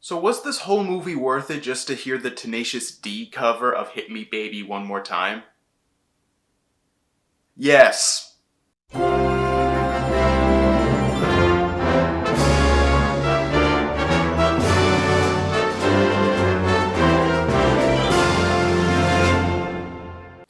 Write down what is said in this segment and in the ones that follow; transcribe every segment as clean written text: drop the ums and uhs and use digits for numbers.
So was this whole movie worth it just to hear the Tenacious D cover of Hit Me Baby One More Time? Yes.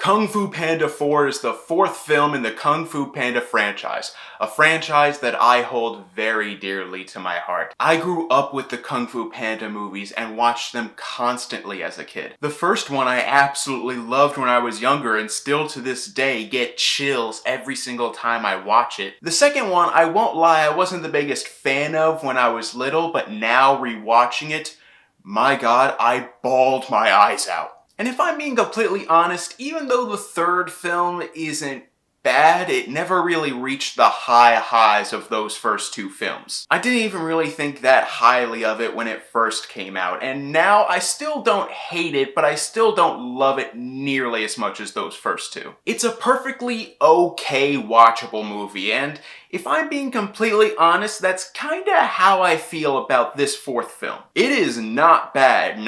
Kung Fu Panda 4 is the fourth film in the Kung Fu Panda franchise, a franchise that I hold very dearly to my heart. I grew up with the Kung Fu Panda movies and watched them constantly as a kid. The first one I absolutely loved when I was younger and still to this day get chills every single time I watch it. The second one, I won't lie, I wasn't the biggest fan of when I was little, but now rewatching it, my god, I bawled my eyes out. And if I'm being completely honest, even though the third film isn't bad, it never really reached the high highs of those first two films. I didn't even really think that highly of it when it first came out, and now I still don't hate it, but I still don't love it nearly as much as those first two. It's a perfectly okay watchable movie, and if I'm being completely honest, that's kinda how I feel about this fourth film. It is not bad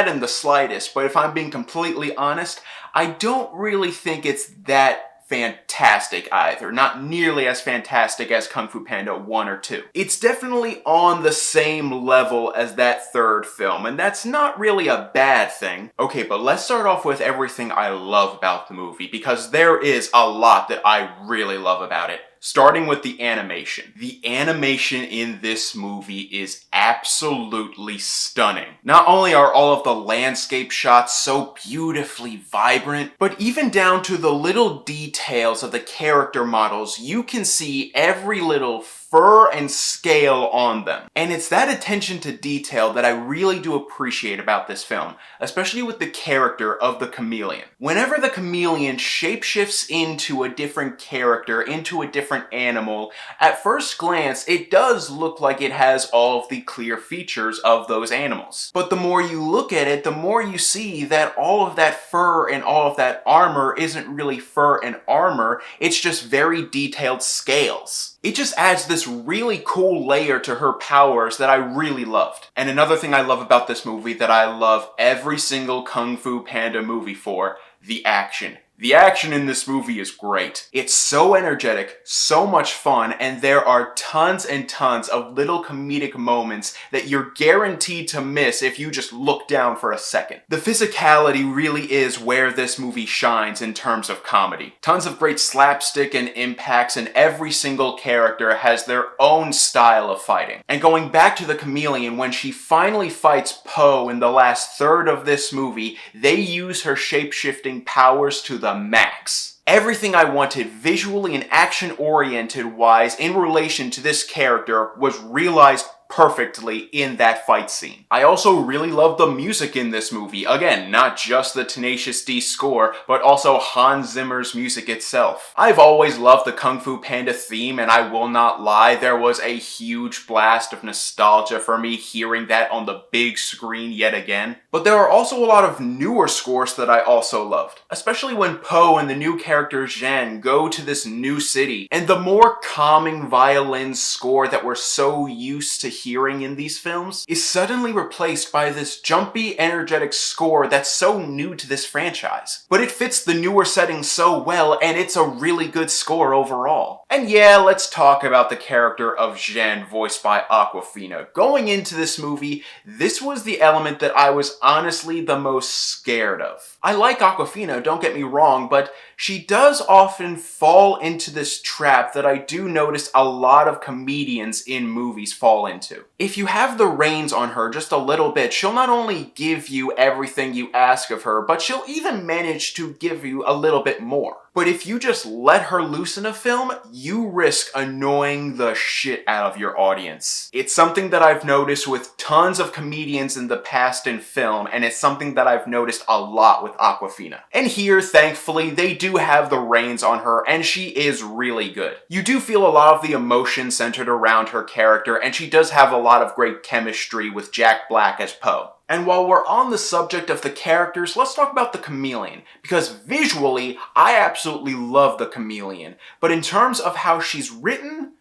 in the slightest, but if I'm being completely honest, I don't really think it's that fantastic either. Not nearly as fantastic as Kung Fu Panda 1 or 2. It's definitely on the same level as that third film, and that's not really a bad thing. Okay, but let's start off with everything I love about the movie, because there is a lot that I really love about it. Starting with the animation. The animation in this movie is absolutely stunning. Not only are all of the landscape shots so beautifully vibrant, but even down to the little details of the character models, you can see every little fur and scale on them. And it's that attention to detail that I really do appreciate about this film, especially with the character of the chameleon. Whenever the chameleon shapeshifts into a different character, into a different animal, at first glance, it does look like it has all of the clear features of those animals. But the more you look at it, the more you see that all of that fur and all of that armor isn't really fur and armor, it's just very detailed scales. It just adds this really cool layer to her powers that I really loved. And another thing I love about this movie that I love every single Kung Fu Panda movie for, the action. The action in this movie is great. It's so energetic, so much fun, and there are tons and tons of little comedic moments that you're guaranteed to miss if you just look down for a second. The physicality really is where this movie shines in terms of comedy. Tons of great slapstick and impacts, and every single character has their own style of fighting. And going back to the chameleon, when she finally fights Po in the last third of this movie, they use her shape-shifting powers to the max. Everything I wanted visually and action-oriented wise in relation to this character was realized perfectly in that fight scene. I also really love the music in this movie. Again, not just the Tenacious D score, but also Hans Zimmer's music itself. I've always loved the Kung Fu Panda theme, and I will not lie, there was a huge blast of nostalgia for me hearing that on the big screen yet again. But there are also a lot of newer scores that I also loved, especially when Po and the new character Zhen go to this new city, and the more calming violin score that we're so used to hearing in these films is suddenly replaced by this jumpy, energetic score that's so new to this franchise. But it fits the newer setting so well, and it's a really good score overall. And yeah, let's talk about the character of Zhen, voiced by Awkwafina. Going into this movie, this was the element that I was honestly the most scared of. I like Awkwafina, don't get me wrong, but she does often fall into this trap that I do notice a lot of comedians in movies fall into. If you have the reins on her just a little bit, she'll not only give you everything you ask of her, but she'll even manage to give you a little bit more. But if you just let her loose in a film, you risk annoying the shit out of your audience. It's something that I've noticed with tons of comedians in the past in film, and it's something that I've noticed a lot with Awkwafina. And here, thankfully, they do have the reins on her, and she is really good. You do feel a lot of the emotion centered around her character, and she does have a lot of great chemistry with Jack Black as Po. And while we're on the subject of the characters, let's talk about the chameleon, because visually, I absolutely love the chameleon, but in terms of how she's written,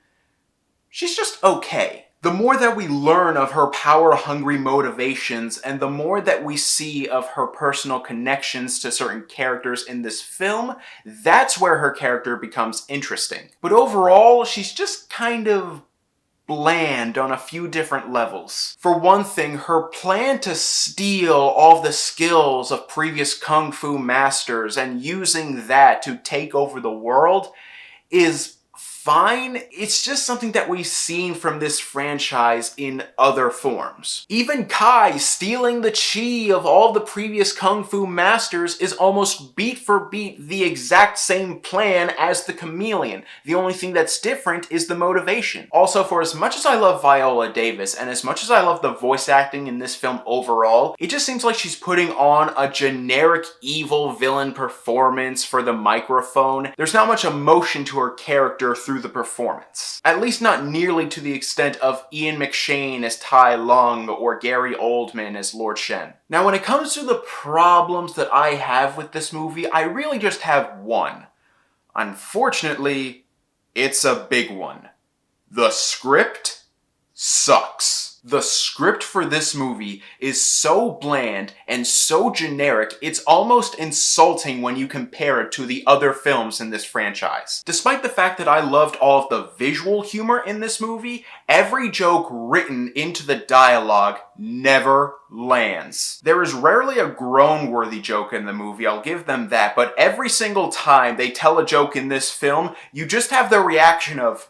she's just okay. The more that we learn of her power-hungry motivations and the more that we see of her personal connections to certain characters in this film, that's where her character becomes interesting. But overall, she's just kind of bland on a few different levels. For one thing, her plan to steal all the skills of previous kung fu masters and using that to take over the world is fine. It's just something that we've seen from this franchise in other forms. Even Kai stealing the chi of all the previous kung fu masters is almost beat for beat the exact same plan as the chameleon. The only thing that's different is the motivation. Also, for as much as I love Viola Davis and as much as I love the voice acting in this film overall, it just seems like she's putting on a generic evil villain performance for the microphone. There's not much emotion to her character through the performance. At least not nearly to the extent of Ian McShane as Tai Lung or Gary Oldman as Lord Shen. Now, when it comes to the problems that I have with this movie, I really just have one. Unfortunately, it's a big one. The script sucks. The script for this movie is so bland and so generic, it's almost insulting when you compare it to the other films in this franchise. Despite the fact that I loved all of the visual humor in this movie, every joke written into the dialogue never lands. There is rarely a groan-worthy joke in the movie, I'll give them that, but every single time they tell a joke in this film, you just have the reaction of,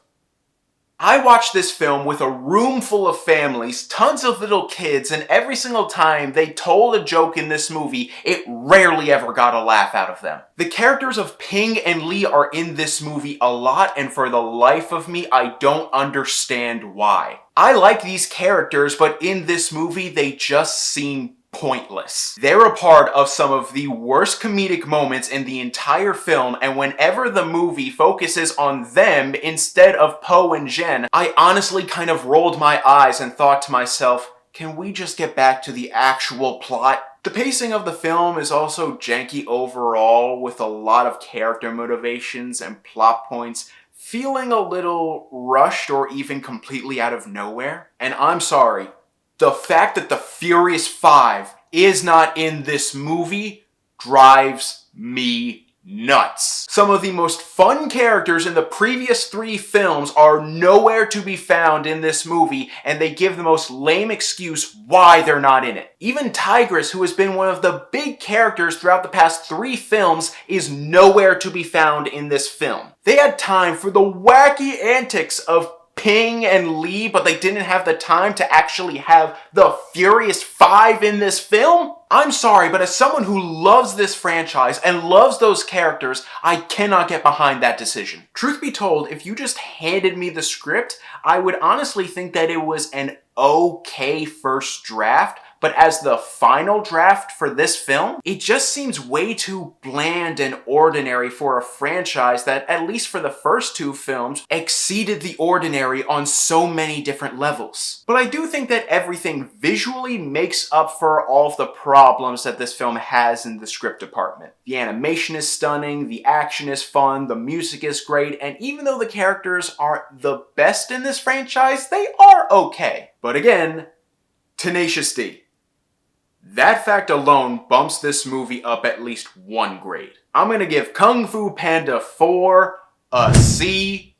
I watched this film with a room full of families, tons of little kids, and every single time they told a joke in this movie, it rarely ever got a laugh out of them. The characters of Ping and Lee are in this movie a lot, and for the life of me, I don't understand why. I like these characters, but in this movie, they just seem pointless. They're a part of some of the worst comedic moments in the entire film, and whenever the movie focuses on them instead of Poe and Jen, I honestly kind of rolled my eyes and thought to myself, can we just get back to the actual plot? The pacing of the film is also janky overall, with a lot of character motivations and plot points feeling a little rushed or even completely out of nowhere. And I'm sorry, the fact that the Furious 5 is not in this movie drives me nuts. Some of the most fun characters in the previous 3 films are nowhere to be found in this movie, and they give the most lame excuse why they're not in it. Even Tigress, who has been one of the big characters throughout the past 3 films, is nowhere to be found in this film. They had time for the wacky antics of Ping and Lee, but they didn't have the time to actually have the Furious 5 in this film? I'm sorry, but as someone who loves this franchise and loves those characters, I cannot get behind that decision. Truth be told, if you just handed me the script, I would honestly think that it was an okay first draft, but as the final draft for this film, it just seems way too bland and ordinary for a franchise that, at least for the first 2 films, exceeded the ordinary on so many different levels. But I do think that everything visually makes up for all of the problems that this film has in the script department. The animation is stunning, the action is fun, the music is great, and even though the characters aren't the best in this franchise, they are okay. But again, Tenacious D. That fact alone bumps this movie up at least 1 grade. I'm gonna give Kung Fu Panda 4 a C+.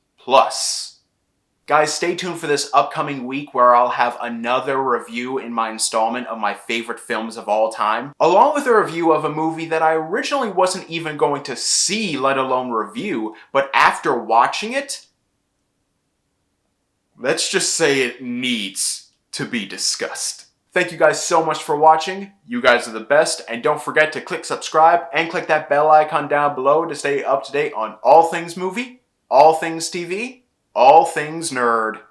Guys, stay tuned for this upcoming week where I'll have another review in my installment of my favorite films of all time, along with a review of a movie that I originally wasn't even going to see, let alone review, but after watching it, let's just say it needs to be discussed. Thank you guys so much for watching. You guys are the best, and don't forget to click subscribe and click that bell icon down below to stay up to date on all things movie, all things TV, all things nerd.